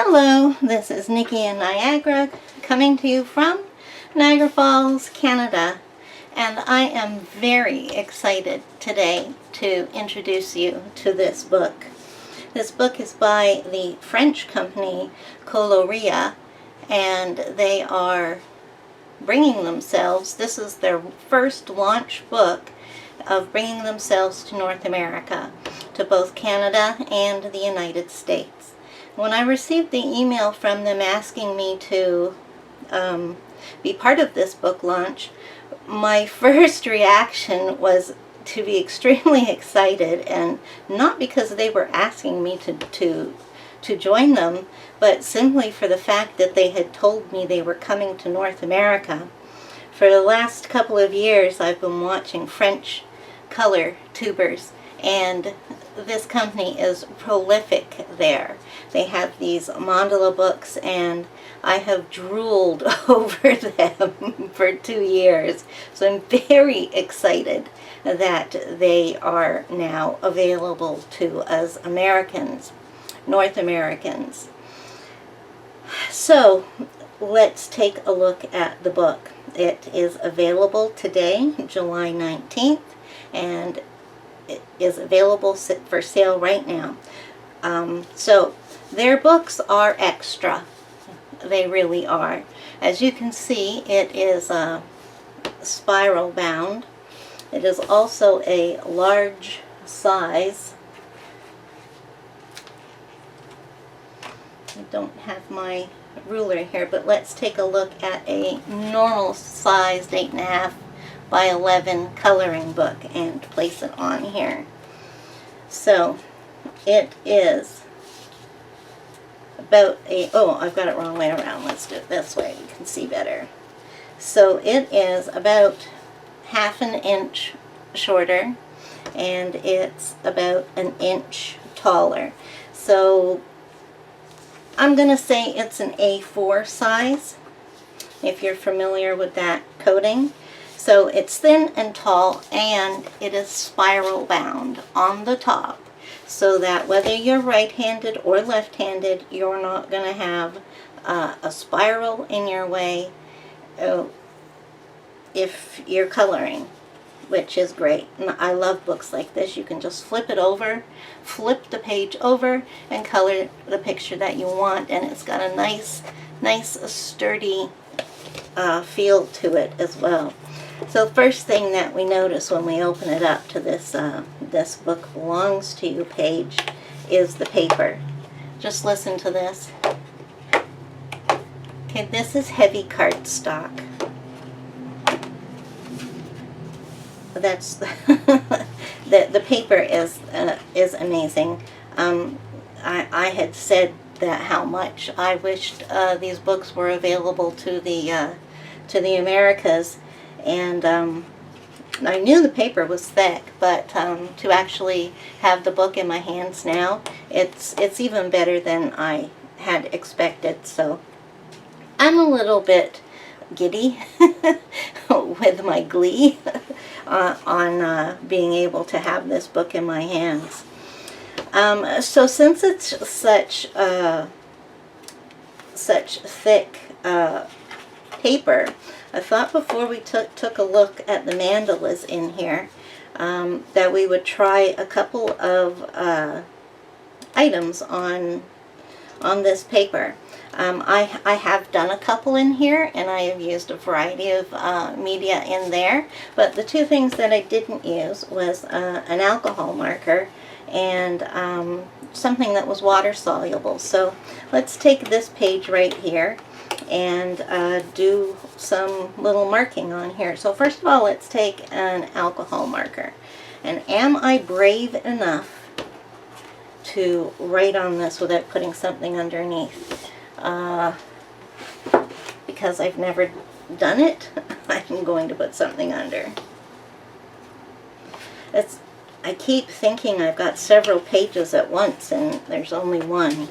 Hello, this is Nikki in Niagara, coming to you from Niagara Falls, Canada, and I am very excited today to introduce you to this book. This book is by the French company Coloria, and they are bringing themselves, this is their first launch book of bringing themselves to North America, to both Canada and the United States. When I received the email from them asking me to be part of this book launch, my first reaction was to be extremely excited, and not because they were asking me to join them, but simply for the fact that they had told me they were coming to North America. For the last couple of years, I've been watching French color tubers, and this company is prolific there. They have these mandala books, and I have drooled over them for 2 years. So I'm very excited that they are now available to us Americans, North Americans. So let's take a look at the book. It is available today, July 19th, and it is available for sale right now. So their books are extra. They really are. As you can see, it is spiral bound. It is also a large size. I don't have my ruler here, but let's take a look at a normal sized 8.5 by 11 coloring book and place it on here. So it is about I've got it wrong way around. Let's do it this way, you can see better. So it is about 1/2 inch shorter, and it's about 1 inch taller. So I'm going to say it's an A4 size, if you're familiar with that coding. So it's thin and tall, and it is spiral bound on the top, so that whether you're right-handed or left-handed, you're not going to have a spiral in your way if you're coloring, which is great. And I love books like this. You can just flip the page over, and color the picture that you want, and it's got a nice sturdy feel to it as well. So first thing that we notice when we open it up to this this book belongs to you page is the paper. Just listen to this. Okay, this is heavy cardstock. That's the paper is amazing. I had said that how much I wished these books were available to the Americas, and I knew the paper was thick, but to actually have the book in my hands now, it's even better than I had expected. So I'm a little bit giddy with my glee on being able to have this book in my hands. So since it's such thick paper, I thought before we took a look at the mandalas in here that we would try a couple of items on this paper. I have done a couple in here, and I have used a variety of media in there, but the two things that I didn't use was an alcohol marker and something that was water soluble. So let's take this page right here and do some little marking on here. So first of all, let's take an alcohol marker. And am I brave enough to write on this without putting something underneath? Because I've never done it, I'm going to put something under. I keep thinking I've got several pages at once, and there's only one.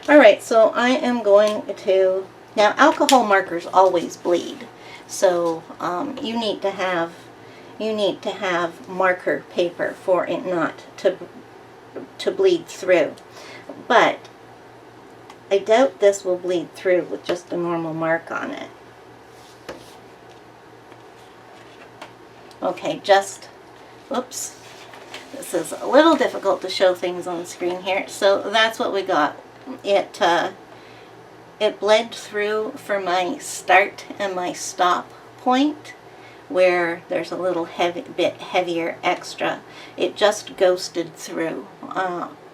Alright, so I am going to... Now, alcohol markers always bleed, so you need to have marker paper for it not to bleed through. But I doubt this will bleed through with just a normal mark on it. Okay, whoops. This is a little difficult to show things on the screen here. So that's what we got. It bled through for my start and my stop point, where there's a little bit heavier extra. It just ghosted through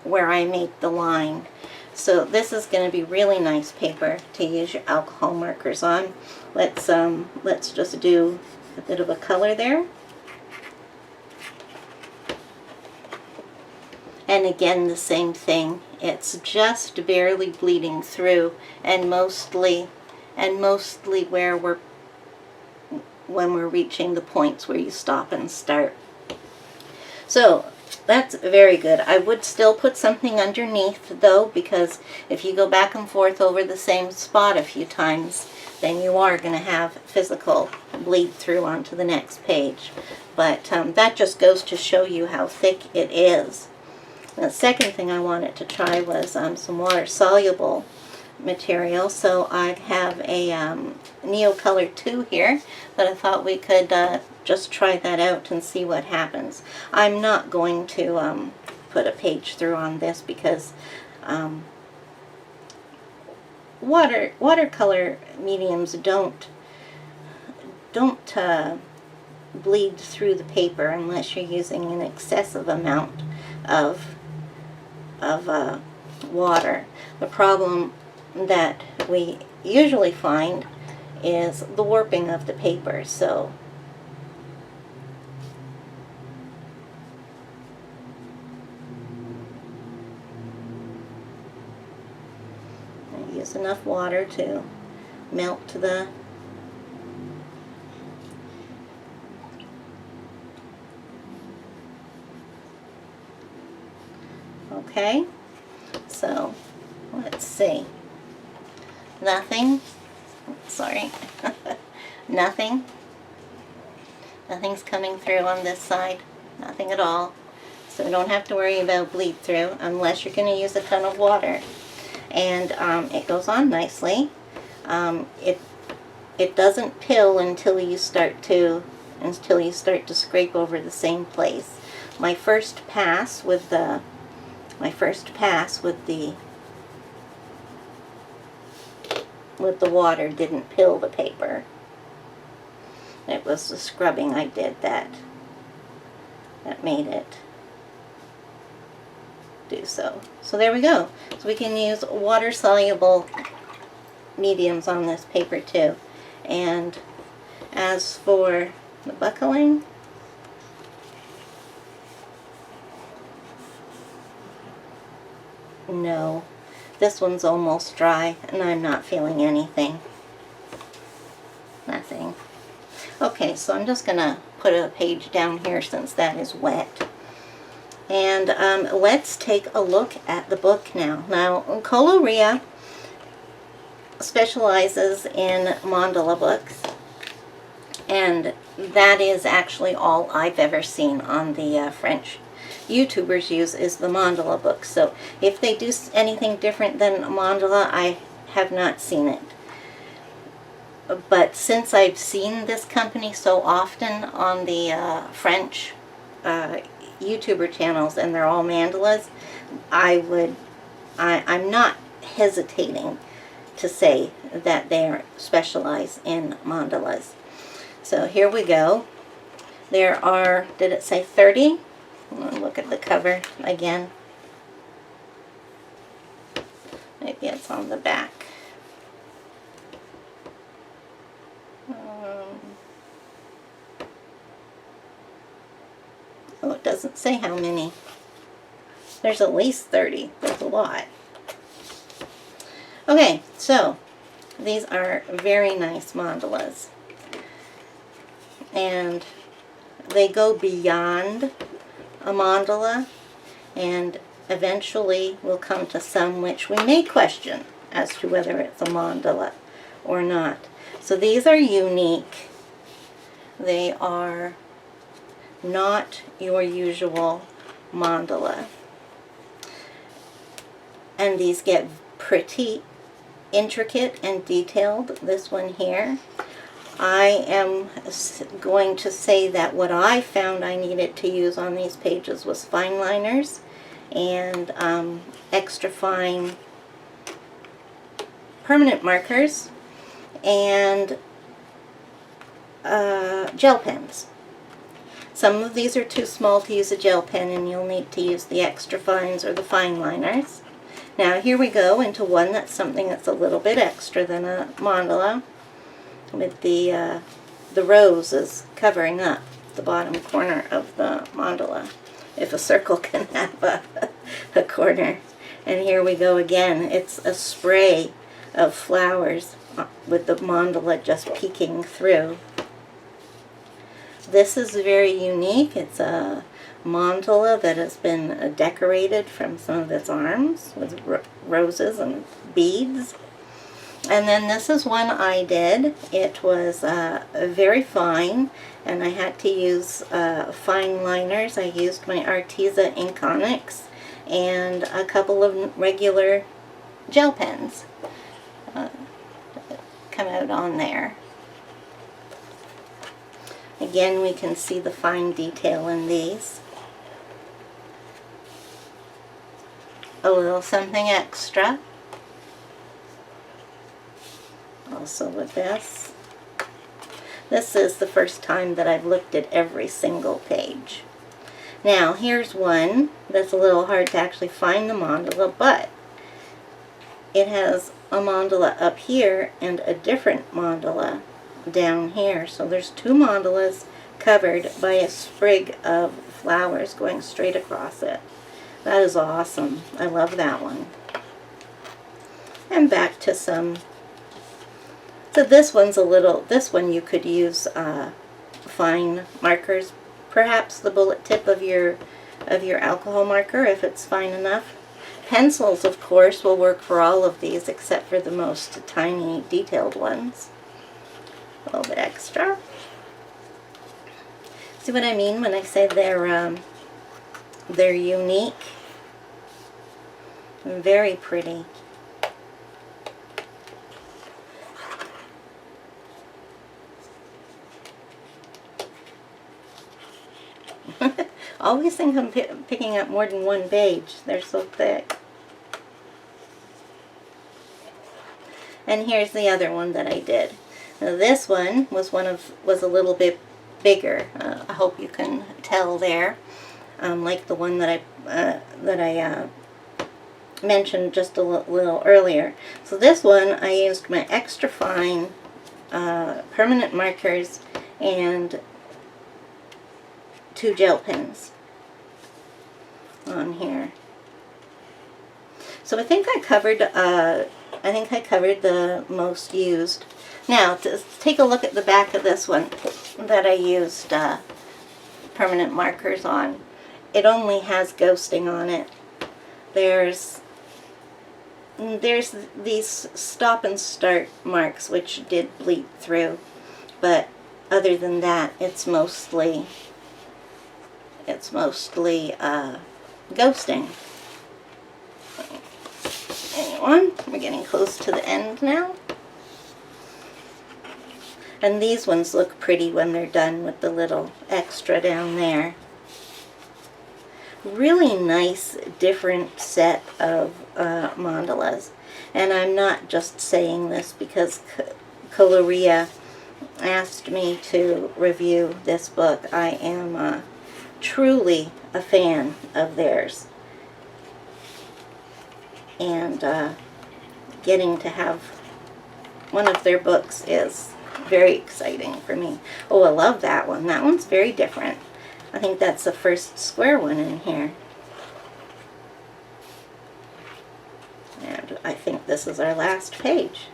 where I made the line. So this is going to be really nice paper to use your alcohol markers on. Let's just do a bit of a color there. And again, the same thing. It's just barely bleeding through, and mostly where when we're reaching the points where you stop and start. So that's very good. I would still put something underneath though, because if you go back and forth over the same spot a few times, then you are going to have physical bleed through onto the next page. But that just goes to show you how thick it is. The second thing I wanted to try was some water-soluble material. So I have a Neo Color 2 here that I thought we could just try that out and see what happens. I'm not going to put a page through on this because watercolor mediums don't bleed through the paper unless you're using an excessive amount of water. The problem that we usually find is the warping of the paper. So I use enough water to melt the okay. So let's see. Nothing. Sorry. Nothing's coming through on this side. Nothing at all. So we don't have to worry about bleed through unless you're going to use a ton of water. And it goes on nicely. It doesn't pill until you start to scrape over the same place. My first pass with the water didn't pill the paper. It was the scrubbing I did that made it do so. So there we go. So we can use water-soluble mediums on this paper too. And as for the buckling, no. This one's almost dry, and I'm not feeling anything. Nothing. Okay, so I'm just going to put a page down here since that is wet. And let's take a look at the book now. Now, Coloria specializes in mandala books, and that is actually all I've ever seen on the French YouTubers use is the mandala books. So if they do anything different than mandala, I have not seen it. But since I've seen this company so often on the French YouTuber channels, and they're all mandalas, I'm not hesitating to say that they specialize in mandalas. So here we go. There are, did it say 30? Look at the cover again. Maybe it's on the back. Oh, it doesn't say how many. There's at least 30. That's a lot. Okay, so these are very nice mandalas. And they go beyond a mandala, and eventually we'll come to some which we may question as to whether it's a mandala or not. So these are unique. They are not your usual mandala. And these get pretty intricate and detailed, this one here. I am going to say that what I found I needed to use on these pages was fine liners and extra fine permanent markers and gel pens. Some of these are too small to use a gel pen, and you'll need to use the extra fines or the fine liners. Now here we go into one that's something that's a little bit extra than a mandala, with the roses covering up the bottom corner of the mandala, if a circle can have a corner. And here we go again. It's a spray of flowers with the mandala just peeking through. This is very unique. It's a mandala that has been decorated from some of its arms with roses and beads. And then this is one I did. It was very fine, and I had to use fine liners. I used my Arteza Iconics and a couple of regular gel pens come out on there. Again, we can see the fine detail in these. A little something extra. Also with this. This is the first time that I've looked at every single page. Now, here's one that's a little hard to actually find the mandala, but it has a mandala up here and a different mandala down here. So there's two mandalas covered by a sprig of flowers going straight across it. That is awesome. I love that one. And back to some. So this one's this one you could use fine markers, perhaps the bullet tip of your alcohol marker if it's fine enough. Pencils, of course, will work for all of these except for the most tiny detailed ones. A little bit extra. See what I mean when I say they're unique? Very pretty. Always think I'm picking up more than one page. They're so thick. And here's the other one that I did. Now this one was a little bit bigger. I hope you can tell there, like the one that I mentioned just a little earlier. So this one I used my extra fine permanent markers and 2 gel pens on here. So I think I covered the most used. Now to take a look at the back of this one that I used permanent markers on. It only has ghosting on it. There's these stop and start marks which did bleed through, but other than that, it's mostly ghosting. Anyway, we're getting close to the end now. And these ones look pretty when they're done with the little extra down there. Really nice, different set of mandalas. And I'm not just saying this because Coloria asked me to review this book. I am truly a fan of theirs. And getting to have one of their books is very exciting for me. Oh, I love that one. That one's very different. I think that's the first square one in here. And I think this is our last page.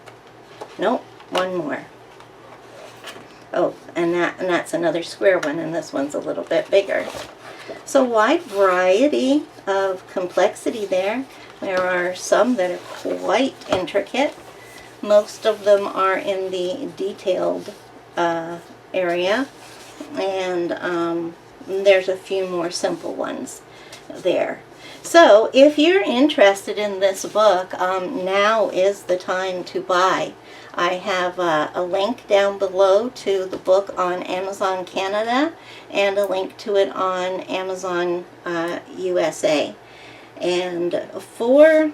Nope, one more. Oh, and that's another square one, and this one's a little bit bigger. So wide variety of complexity there. There are some that are quite intricate. Most of them are in the detailed area, and there's a few more simple ones. there. So if you're interested in this book, now is the time to buy. I have a link down below to the book on Amazon Canada and a link to it on Amazon USA. And for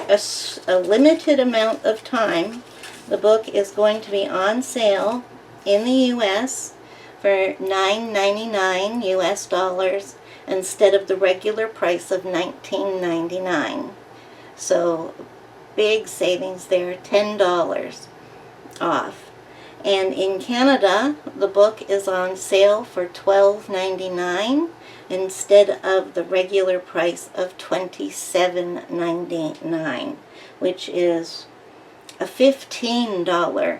a limited amount of time, the book is going to be on sale in the US for $9.99 US dollars instead of the regular price of $19.99. So big savings there, $10 off. And in Canada, the book is on sale for $12.99 instead of the regular price of $27.99, which is a $15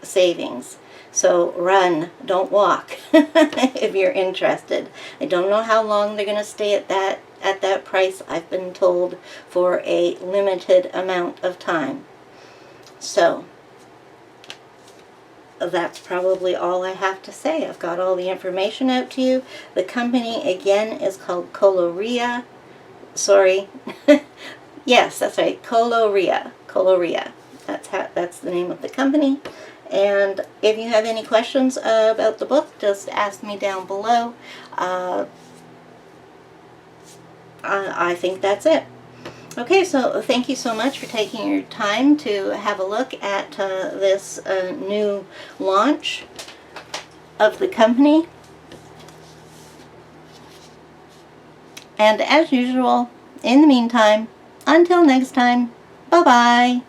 savings. So run, don't walk, if you're interested. I don't know how long they're going to stay at that price. I've been told for a limited amount of time. So that's probably all I have to say. I've got all the information out to you. The company again is called Coloria. Sorry. Yes, that's right. Coloria. Coloria. That's the name of the company. And if you have any questions about the book, just ask me down below. I think that's it. Okay, so thank you so much for taking your time to have a look at this new launch of the company. And as usual, in the meantime, until next time, bye-bye.